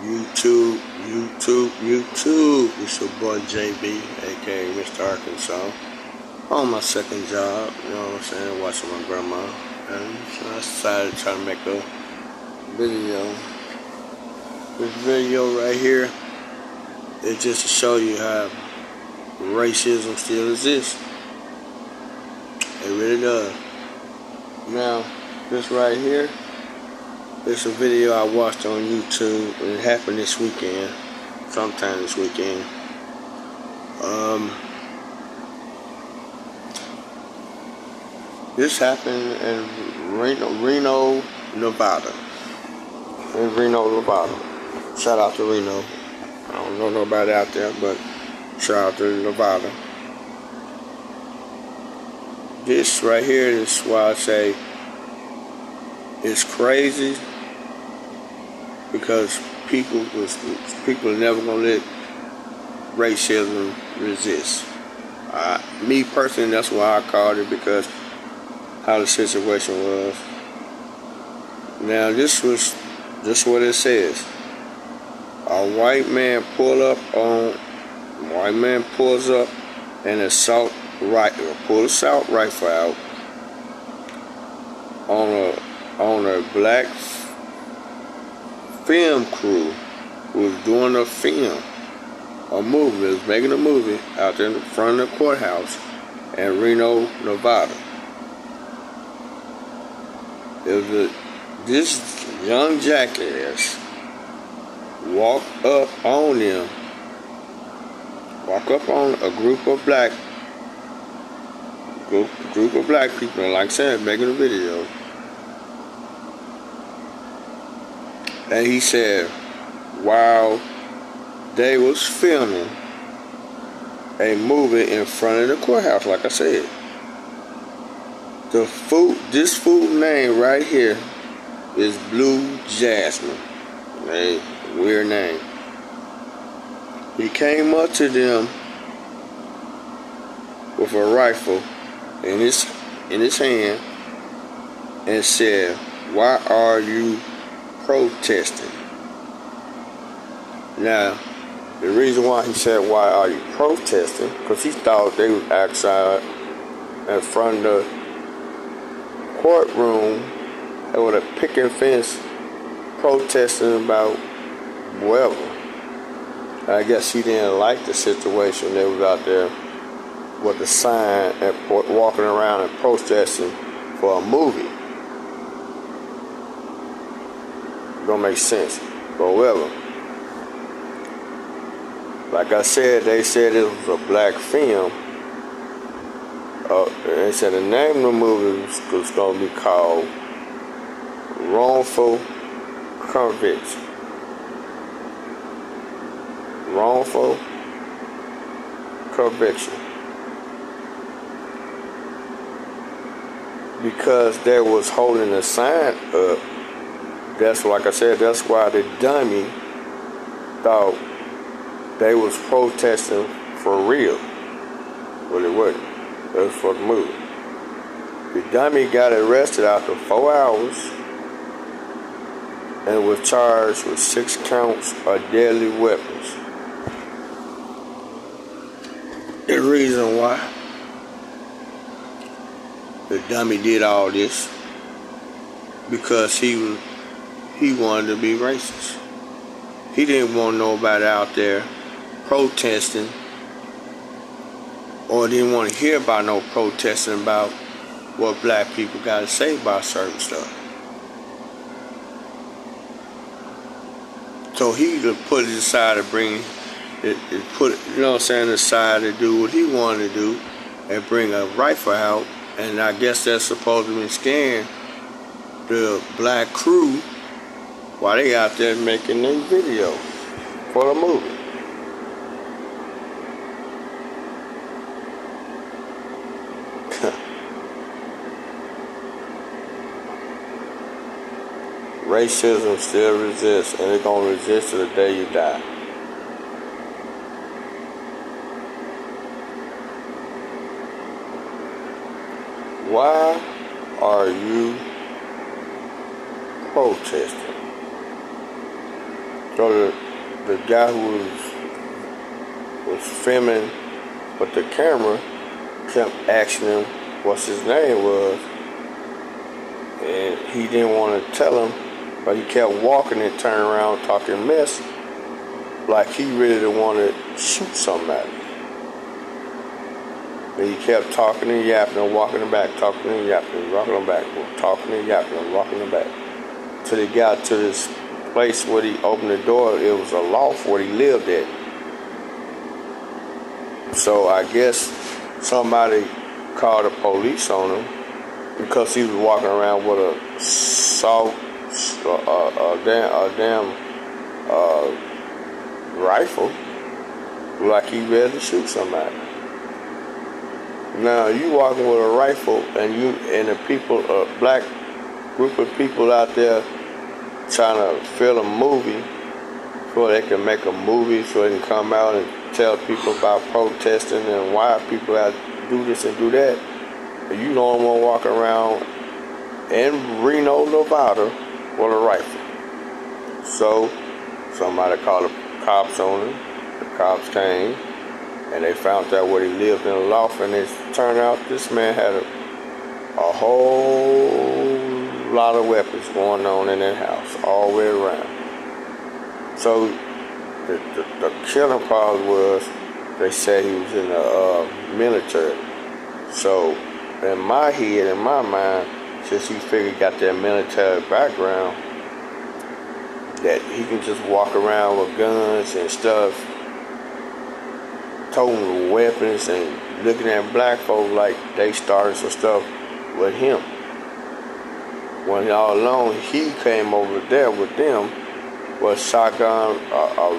YouTube. It's your boy JB, aka Mr. Arkansas. On my second job, you know what I'm saying, watching my grandma. And so I decided to try to make a video. This video right here is just to show you how racism still exists. It really does. Now, this right here, it's a video I watched on YouTube, and it happened this weekend, sometime this weekend. This happened in Reno, Nevada. In Reno, Nevada. Shout out to Reno. I don't know nobody out there, but shout out to Nevada. This right here is why I say it's crazy, because people are never gonna let racism resist. Me personally, that's why I called it, because how the situation was. Now this what it says. A white man pulls up and pull assault rifle out on a black film crew who was doing a movie, was making a movie out there in the front of the courthouse in Reno, Nevada. This young jackass walked up on a group of black people, and like I said, making a video. And he said, while they was filming a movie in front of the courthouse, like I said, this food name right here is Blue Jasmine. A weird name. He came up to them with a rifle in his hand and said, "Why are you protesting?" Now, the reason why he said, "Why are you protesting?" because he thought they was outside in front of the courtroom with a picket fence protesting about whatever. I guess he didn't like the situation. They was out there with a sign and walking around and protesting for a movie. Don't make sense. But whatever. Like I said, they said it was a black film. They said the name of the movie was going to be called Wrongful Conviction. Wrongful Conviction. Because they was holding a sign up. That's, like I said, that's why the dummy thought they was protesting for real. But it wasn't. It was for the movie. The dummy got arrested after 4 hours and was charged with 6 counts of deadly weapons. The reason why the dummy did all this, because he wanted to be racist. He didn't want nobody out there protesting, or didn't want to hear about no protesting about what black people got to say about certain stuff. So he put it aside to aside to do what he wanted to do and bring a rifle out. And I guess that's supposed to be scaring the black crew while they out there making their video for the movie. Racism still exists, and it's gonna resist to the day you die. Why are you protesting? So the guy who was filming with the camera kept asking him what his name was, and he didn't want to tell him, but he kept walking and turning around talking mess, like he really wanted to shoot somebody. And he kept talking and yapping and walking him back, talking and yapping, walking him back, talking and yapping and walking him back. Till he got to this place where he opened the door. It was a loft where he lived at. So I guess somebody called the police on him because he was walking around with a damn rifle, like he ready to shoot somebody. Now you walking with a rifle, and the people, a black group of people out there trying to film a movie, so they can make a movie, so they can come out and tell people about protesting and why people have to do this and do that. And you don't want to walk around in Reno, Nevada with a rifle. So somebody called the cops on him. The cops came and they found out where he lived in a loft, and it turned out this man had a whole lot of weapons going on in that house all the way around. So the killing part was, they said he was in the military. So in my head, in my mind, since he figured he got that military background, that he can just walk around with guns and stuff, toting weapons and looking at black folk like they started some stuff with him. When all along he came over there with them with a shotgun, a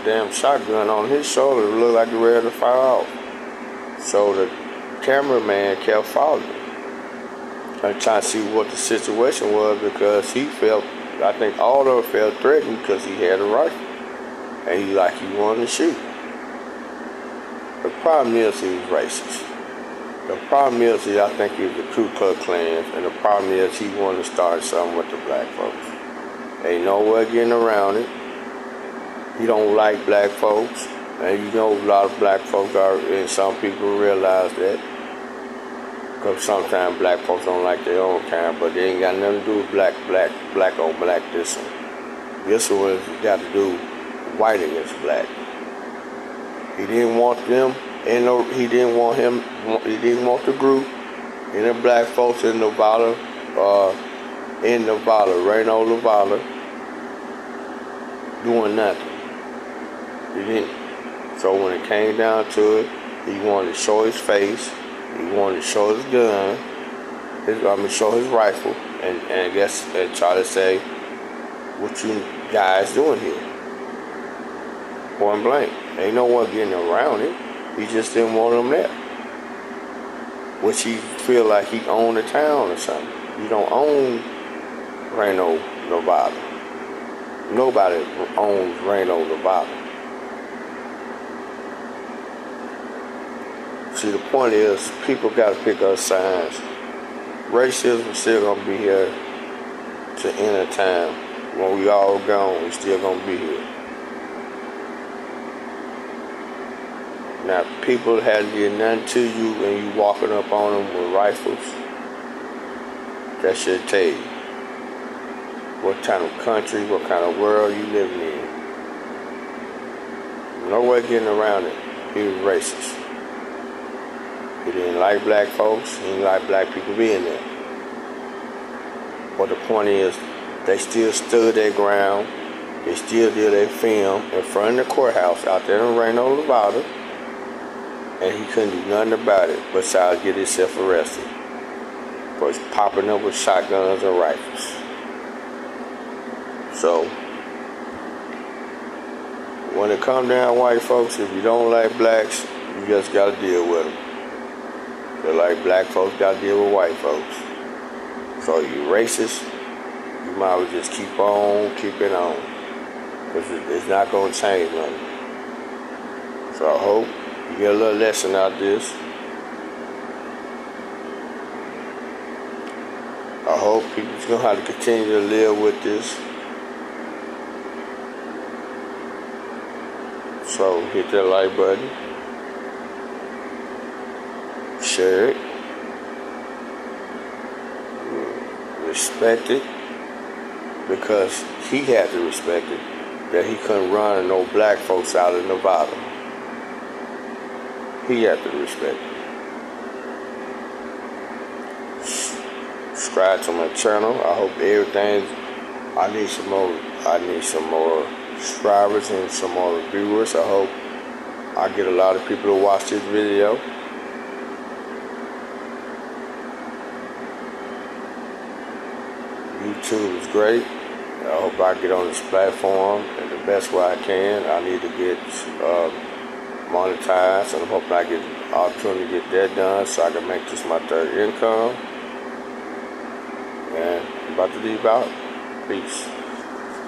damn shotgun on his shoulder, looked like he was ready to fire off. So the cameraman kept following him and trying to see what the situation was, because he felt, I think all of them felt threatened because he had a rifle and he wanted to shoot. The problem is he was racist. The problem is I think he was the Ku Klux Klan, and the problem is he wanted to start something with the black folks. Ain't no way getting around it. He don't like black folks, and you know a lot of black folks are, and some people realize that. Because sometimes black folks don't like their own kind, but they ain't got nothing to do with black on black this one. This one got to do white against black. He didn't want them. He didn't want the group and the black folks in Nevada, Reno, Nevada, doing nothing. He didn't. So when it came down to it, he wanted to show his face, he wanted to show his gun, show his rifle, and try to say, what you guys doing here? Point blank. Ain't no one getting around it. He just didn't want them there. Which he feel like he owned the town or something. You don't own Reno, Nevada. Nobody owns Reno, Nevada. See, the point is, people got to pick up signs. Racism is still going to be here to end of time. When we all gone, we still going to be here. Now, people hadn't did nothing to you and you walking up on them with rifles. That should tell you what kind of country, what kind of world you living in. No way getting around it. He was racist. He didn't like black folks. He didn't like black people being there. But the point is, they still stood their ground. They still did their film in front of the courthouse out there in Reno, Nevada. And he couldn't do nothing about it besides get himself arrested for popping up with shotguns and rifles. So, when it comes down white folks, if you don't like blacks, you just got to deal with them. But like black folks got to deal with white folks. So you racist, you might as well just keep on keeping on. Because it's not going to change nothing. So I hope you get a little lesson out of this. I hope people's going to have to continue to live with this. So hit that like button, share it, respect it, because he had to respect it, that he couldn't run no black folks out of Nevada. He had to respect it. Subscribe to my channel. I hope everything. I need some more subscribers and some more viewers. I hope I get a lot of people to watch this video. YouTube is great. I hope I get on this platform in the best way I can. I need to get monetized, and I'm hoping I get an opportunity to get that done so I can make this my third income. And I'm about to leave out. Peace.